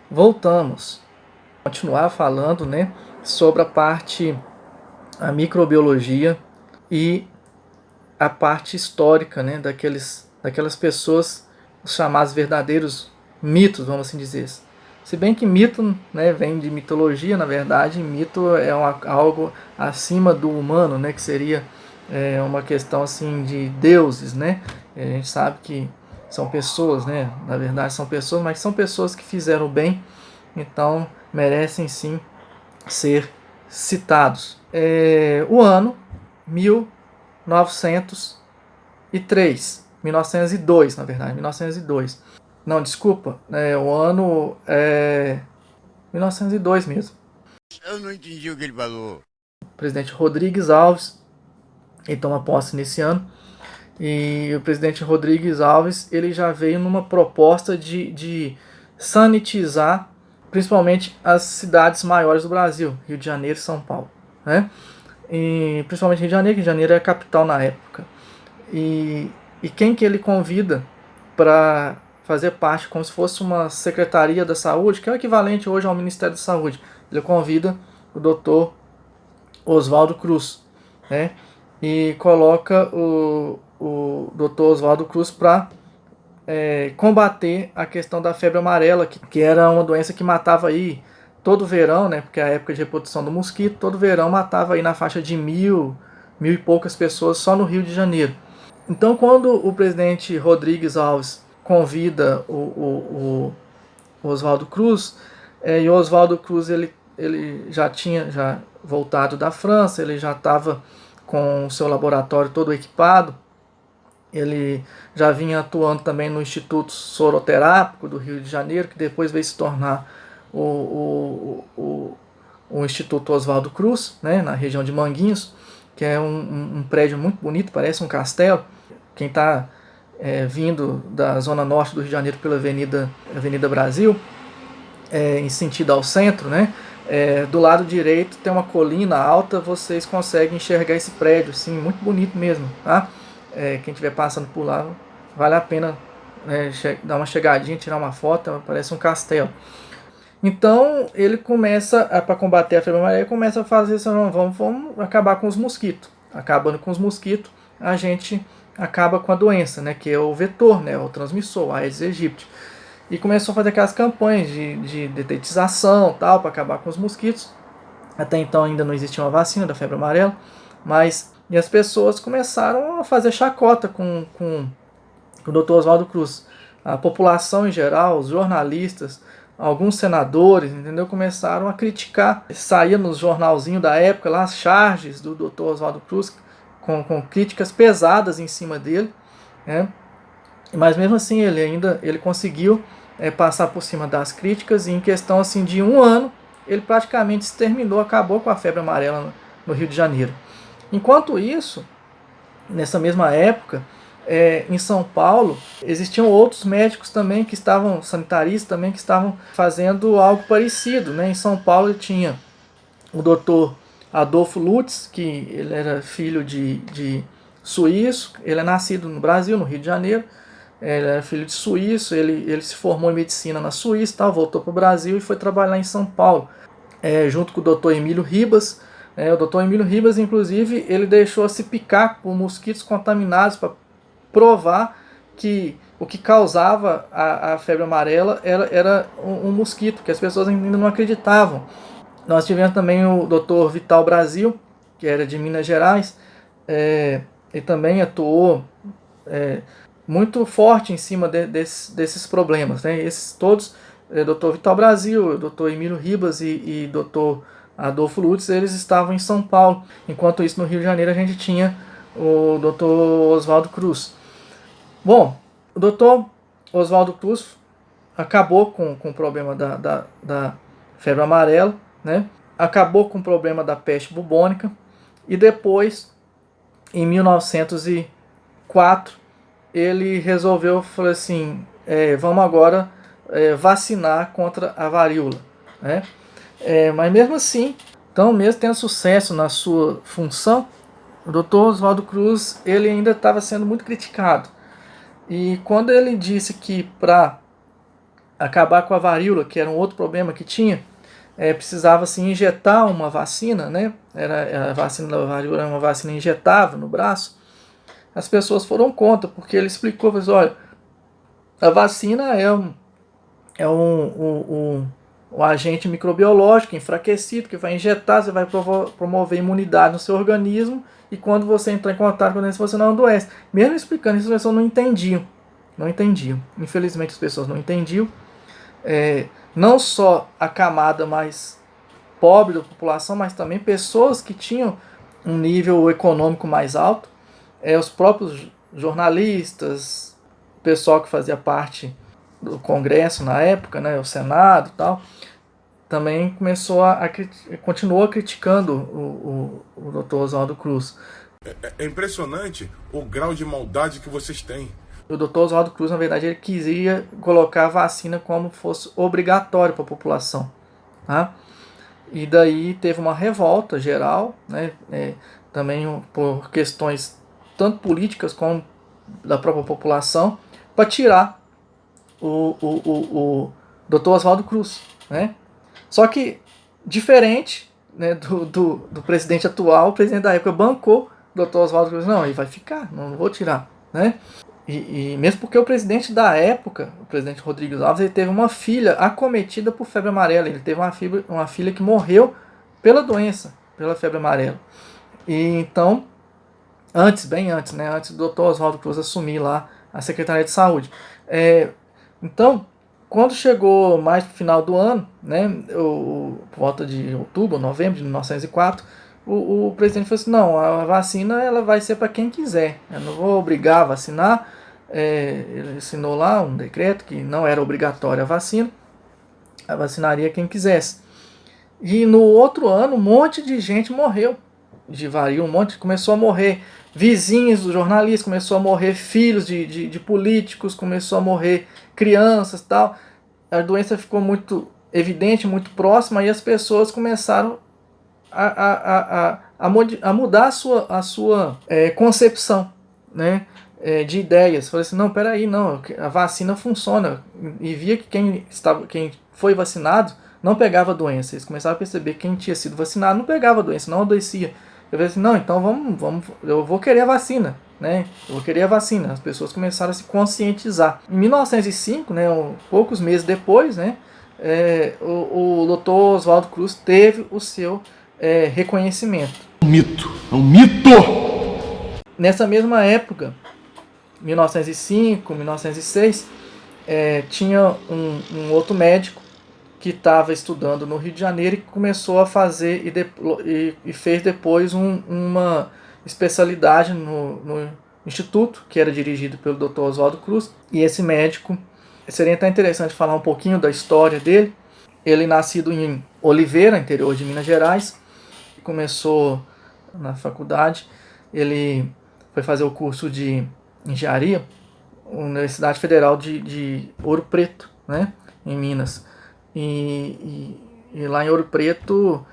voltamos a continuar falando, né, sobre a microbiologia e a parte histórica, né, daquelas pessoas, os chamados verdadeiros mitos, vamos assim dizer. Se bem que mito, né, vem de mitologia, na verdade, mito é algo acima do humano, né, que seria uma questão assim de deuses, né? A gente sabe que são pessoas, né? Na verdade são pessoas, mas são pessoas que fizeram bem, então merecem sim ser citados. O ano 1903, 1902, na verdade, 1902. Não, desculpa, o ano é 1902 mesmo. Eu não entendi o que ele falou. O presidente Rodrigues Alves, ele toma posse nesse ano. E o presidente Rodrigues Alves ele já veio numa proposta de sanitizar principalmente as cidades maiores do Brasil, Rio de Janeiro e São Paulo, né? E principalmente Rio de Janeiro é a capital na época. E, e quem que ele convida para fazer parte como se fosse uma secretaria da saúde, que é o equivalente hoje ao Ministério da Saúde. Ele convida o doutor Oswaldo Cruz, né? E coloca o Dr. Oswaldo Cruz para combater a questão da febre amarela, que era uma doença que matava aí todo verão, né? Porque é a época de reprodução do mosquito, todo verão matava aí na faixa de mil e poucas pessoas só no Rio de Janeiro. Então, quando o presidente Rodrigues Alves convida o Oswaldo Cruz, e o Oswaldo Cruz ele já tinha voltado da França, ele já estava com o seu laboratório todo equipado, ele já vinha atuando também no Instituto Soroterápico do Rio de Janeiro, que depois veio se tornar o Instituto Oswaldo Cruz, né, na região de Manguinhos, que é um prédio muito bonito, parece um castelo. Quem está vindo da zona norte do Rio de Janeiro pela Avenida Brasil, em sentido ao centro, né? Do lado direito tem uma colina alta, vocês conseguem enxergar esse prédio, assim, muito bonito mesmo, tá? Quem estiver passando por lá, vale a pena dar uma chegadinha, tirar uma foto, parece um castelo. Então ele começa, para combater a febre amarela, começa a fazer assim, vamos acabar com os mosquitos. Acabando com os mosquitos, a gente acaba com a doença, né? Que é o vetor, né? O transmissor, a Aedes aegypti. E começou a fazer aquelas campanhas de detetização, tal, para acabar com os mosquitos. Até então ainda não existia uma vacina da febre amarela, mas e as pessoas começaram a fazer chacota com o Dr. Oswaldo Cruz. A população em geral, os jornalistas, alguns senadores, entendeu? Começaram a criticar. Saía nos jornalzinhos da época lá as charges do Dr. Oswaldo Cruz com críticas pesadas em cima dele, né? Mas mesmo assim ele conseguiu passar por cima das críticas e em questão assim de um ano ele praticamente exterminou, acabou com a febre amarela no Rio de Janeiro. Enquanto isso, nessa mesma época, em São Paulo, existiam outros médicos também que estavam, sanitaristas também, que estavam fazendo algo parecido, né? Em São Paulo tinha o doutor Adolfo Lutz, que ele era filho de suíço, ele é nascido no Brasil, no Rio de Janeiro, ele era filho de suíço, ele se formou em medicina na Suíça, tal, voltou para o Brasil e foi trabalhar em São Paulo, junto com o doutor Emílio Ribas. O doutor Emílio Ribas, inclusive, ele deixou se picar por mosquitos contaminados para provar que o que causava a febre amarela era um mosquito, que as pessoas ainda não acreditavam. Nós tivemos também o Dr. Vital Brasil, que era de Minas Gerais, e também atuou muito forte em cima desses problemas, né? Esses todos, Dr. Vital Brasil, Dr. Emílio Ribas e Dr. Adolfo Lutz, eles estavam em São Paulo. Enquanto isso, no Rio de Janeiro, a gente tinha o Dr. Oswaldo Cruz. Bom, o Dr. Oswaldo Cruz acabou com o problema da febre amarela, né? Acabou com o problema da peste bubônica e depois, em 1904, ele resolveu, falou assim, vamos agora vacinar contra a varíola, né? Mas mesmo assim, então mesmo tendo sucesso na sua função, o Dr. Oswaldo Cruz ele ainda estava sendo muito criticado. E quando ele disse que para acabar com a varíola, que era um outro problema que tinha, precisava se injetar uma vacina, né? A vacina da varíola era uma vacina injetável no braço. As pessoas foram contra, porque ele explicou, olha, a vacina um agente microbiológico enfraquecido que vai injetar, você vai promover imunidade no seu organismo, e quando você entrar em contato com a doença, você não adoece. Mesmo explicando isso, as pessoas não entendiam. Não entendiam. Infelizmente as pessoas não entendiam. Não só a camada mais pobre da população, mas também pessoas que tinham um nível econômico mais alto, os próprios jornalistas, o pessoal que fazia parte do Congresso na época, né, o Senado e tal, também continuou criticando o Dr. Oswaldo Cruz. É impressionante o grau de maldade que vocês têm. O Dr. Oswaldo Cruz, na verdade, ele queria colocar a vacina como fosse obrigatório para a população. Tá? E daí teve uma revolta geral, né, também por questões tanto políticas como da própria população, para tirar o Dr. Oswaldo Cruz. Né? Só que, diferente, né, do presidente atual, o presidente da época bancou o Dr. Oswaldo Cruz. Não, ele vai ficar, não vou tirar. Né? E mesmo porque o presidente da época, o presidente Rodrigues Alves, ele teve uma filha acometida por febre amarela. Ele teve uma filha que morreu pela doença, pela febre amarela. E então, bem antes, né, antes do Dr. Oswaldo Cruz assumir lá a Secretaria de Saúde. Então, quando chegou mais pro final do ano, né, por volta de outubro, novembro de 1904, o presidente falou assim, não, a vacina ela vai ser para quem quiser, eu não vou obrigar a vacinar. Ele assinou lá um decreto que não era obrigatória a vacina, vacinaria quem quisesse. E no outro ano, um monte de gente morreu de varíola, começou a morrer vizinhos dos jornalistas, começou a morrer filhos de políticos, começou a morrer crianças e tal. A doença ficou muito evidente, muito próxima, e as pessoas começaram a mudar a sua concepção, né, de ideias. Falei assim, não, peraí, não, a vacina funciona. E via que quem foi vacinado não pegava a doença. Eles começaram a perceber que quem tinha sido vacinado não pegava a doença, não adoecia. Eu falei assim, não, então vamos, eu vou querer a vacina, né? Eu vou querer a vacina. As pessoas começaram a se conscientizar. Em 1905, né, poucos meses depois, né, o Dr. Oswaldo Cruz teve o seu reconhecimento. É um mito! Nessa mesma época, 1905, 1906, tinha um outro médico que estava estudando no Rio de Janeiro e começou a fazer e fez depois uma especialidade no instituto, que era dirigido pelo Dr. Oswaldo Cruz. E esse médico, seria até interessante falar um pouquinho da história dele. Ele nascido em Oliveira, interior de Minas Gerais, começou na faculdade, ele foi fazer o curso de engenharia na Universidade Federal de Ouro Preto, né, em Minas. E lá em Ouro Preto,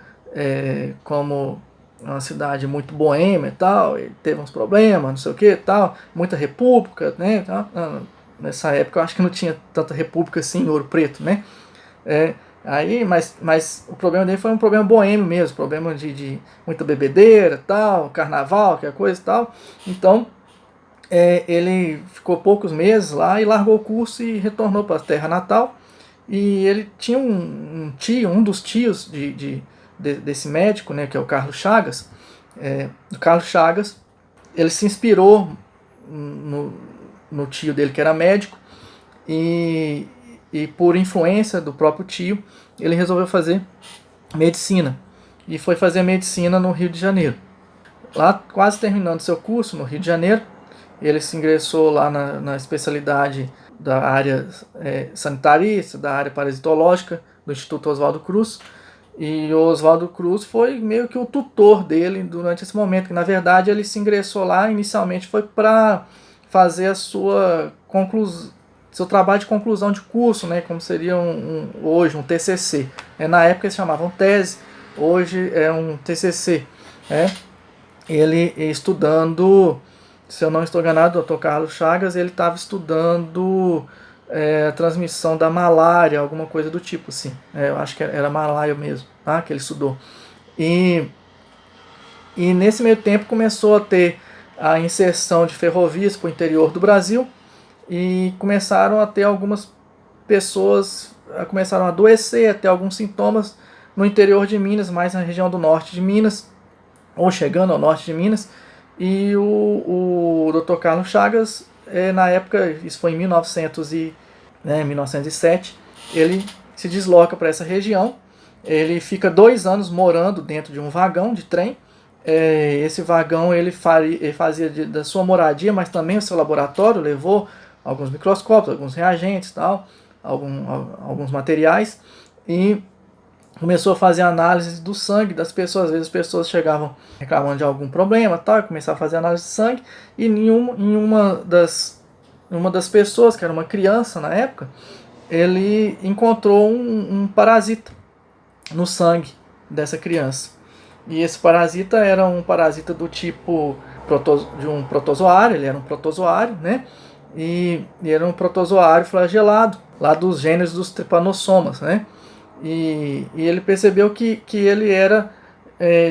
como uma cidade muito boêmia e tal, ele teve uns problemas, não sei o que tal, muita república, né, tal. Nessa época eu acho que não tinha tanta república assim em Ouro Preto, né, mas o problema dele foi um problema boêmio mesmo, problema de muita bebedeira, tal, carnaval, que é coisa e tal. Então ele ficou poucos meses lá e largou o curso e retornou para a terra natal. E ele tinha um dos tios desse médico, né, que é o Carlos Chagas. O Carlos Chagas, ele se inspirou no tio dele, que era médico, e por influência do próprio tio, ele resolveu fazer medicina. E foi fazer medicina no Rio de Janeiro. Lá, quase terminando seu curso no Rio de Janeiro, ele se ingressou lá na especialidade da área sanitarista, da área parasitológica do Instituto Oswaldo Cruz. E o Oswaldo Cruz foi meio que o tutor dele durante esse momento, que na verdade ele se ingressou lá, inicialmente foi para fazer seu trabalho de conclusão de curso, né, como seria hoje um TCC. Na época eles chamavam tese, hoje é um TCC. Ele estudando, se eu não estou enganado, o Dr. Carlos Chagas, ele estava estudando a transmissão da malária, alguma coisa do tipo assim. Eu acho que era malária mesmo, tá? Que ele estudou. E nesse meio tempo começou a ter a inserção de ferrovias para o interior do Brasil e começaram a ter algumas pessoas, começaram a adoecer, a ter alguns sintomas no interior de Minas, mais na região do norte de Minas, ou chegando ao norte de Minas. E o Dr. Carlos Chagas, na época, isso foi em 1907, ele se desloca para essa região. Ele fica 2 anos morando dentro de um vagão de trem. Esse vagão ele fazia da sua moradia, mas também o seu laboratório, levou alguns microscópios, alguns reagentes, tal, alguns materiais, e começou a fazer análise do sangue das pessoas. Às vezes as pessoas chegavam reclamando de algum problema, tal, e começava a fazer análise de sangue, e em uma das pessoas, que era uma criança na época, ele encontrou um parasita no sangue dessa criança. E esse parasita era um parasita do tipo de um protozoário, ele era um protozoário, né? E era um protozoário flagelado, lá dos gêneros dos tripanossomas, né? E ele percebeu que ele era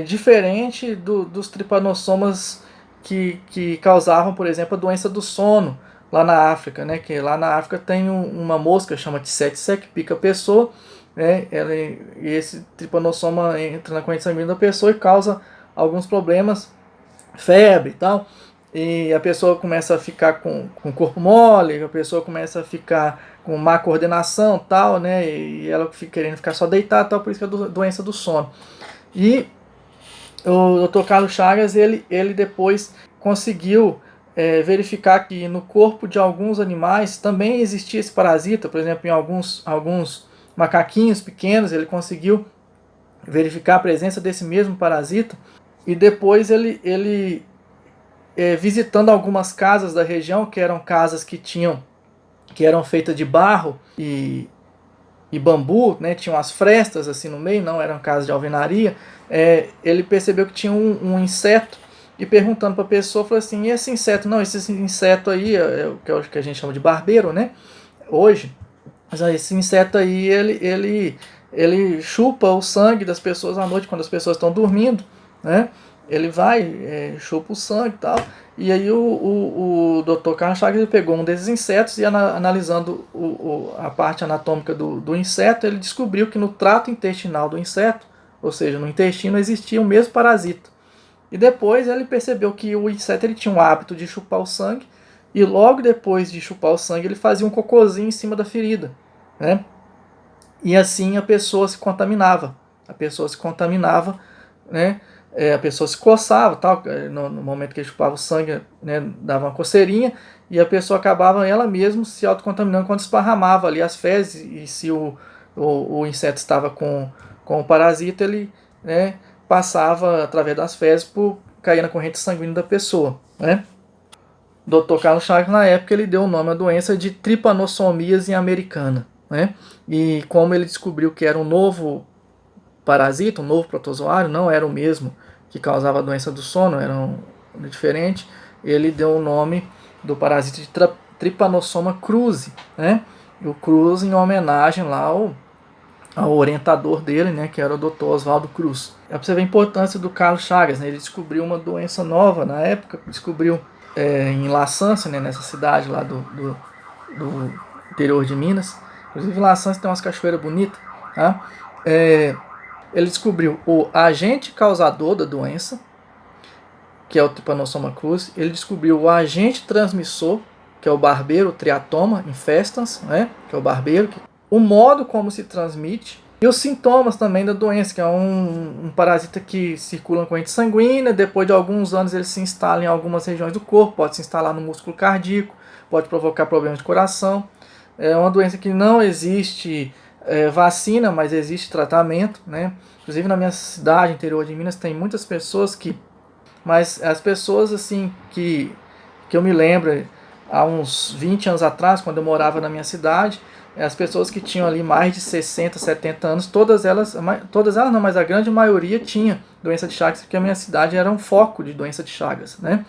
diferente dos tripanossomas que causavam, por exemplo, a doença do sono lá na África, né? Que lá na África tem uma mosca, chama tsetse, que pica a pessoa, né? E esse tripanossoma entra na corrente sanguínea da pessoa e causa alguns problemas, febre e tal. E a pessoa começa a ficar com o corpo mole, a pessoa começa a ficar com má coordenação, tal, né? E ela fica querendo ficar só deitada, tal, por isso que é a doença do sono. E o Dr. Carlos Chagas, ele depois conseguiu verificar que no corpo de alguns animais também existia esse parasita. Por exemplo, em alguns macaquinhos pequenos, ele conseguiu verificar a presença desse mesmo parasita. E depois ele visitando algumas casas da região, que eram casas que eram feitas de barro e bambu, né? Tinham as frestas assim no meio, não eram casas de alvenaria. Ele percebeu que tinha um inseto, e perguntando para a pessoa, falou assim: e esse inseto? Não, esse inseto aí é o que a gente chama de barbeiro, né? Hoje, mas esse inseto aí ele chupa o sangue das pessoas à noite, quando as pessoas estão dormindo, né? Ele vai, chupa o sangue e tal. E aí o Dr. Carlos Chagas, ele pegou um desses insetos e analisando a parte anatômica do inseto, ele descobriu que no trato intestinal do inseto, ou seja, no intestino, existia o mesmo parasita. E depois ele percebeu que o inseto ele tinha um hábito de chupar o sangue, e logo depois de chupar o sangue ele fazia um cocôzinho em cima da ferida, né? E assim a pessoa se contaminava. Né? A pessoa se coçava, tal, no momento que ele chupava o sangue, né, dava uma coceirinha, e a pessoa acabava ela mesma se autocontaminando quando esparramava ali as fezes. E se o inseto estava com o parasita, ele, né, passava através das fezes por cair na corrente sanguínea da pessoa, né? Dr. Carlos Chagas, na época, ele deu o nome à doença de trypanosomiase americana, né? E como ele descobriu que era um novo parasita, um novo protozoário, não era o mesmo que causava a doença do sono, era diferente, ele deu o nome do parasita de Trypanosoma cruzi, né? E o Cruz em homenagem lá ao orientador dele, né, que era o Dr. Oswaldo Cruz. É para você ver a importância do Carlos Chagas, né? Ele descobriu uma doença nova na época, descobriu em La Sância, né, nessa cidade lá do interior de Minas. Inclusive em La Sância tem umas cachoeiras bonitas, tá? Ele descobriu o agente causador da doença, que é o Trypanosoma cruzi. Ele descobriu o agente transmissor, que é o barbeiro Triatoma infestans, né, que é o barbeiro. O modo como se transmite e os sintomas também da doença, que é um parasita que circula na corrente sanguínea. Depois de alguns anos ele se instala em algumas regiões do corpo, pode se instalar no músculo cardíaco, pode provocar problemas de coração. É uma doença que não existe vacina, mas existe tratamento, né? Inclusive na minha cidade, interior de Minas, tem muitas pessoas mas as pessoas assim que eu me lembro, há uns 20 anos atrás, quando eu morava na minha cidade, as pessoas que tinham ali mais de 60, 70 anos, todas elas não, mas a grande maioria tinha doença de Chagas, porque a minha cidade era um foco de doença de Chagas, né?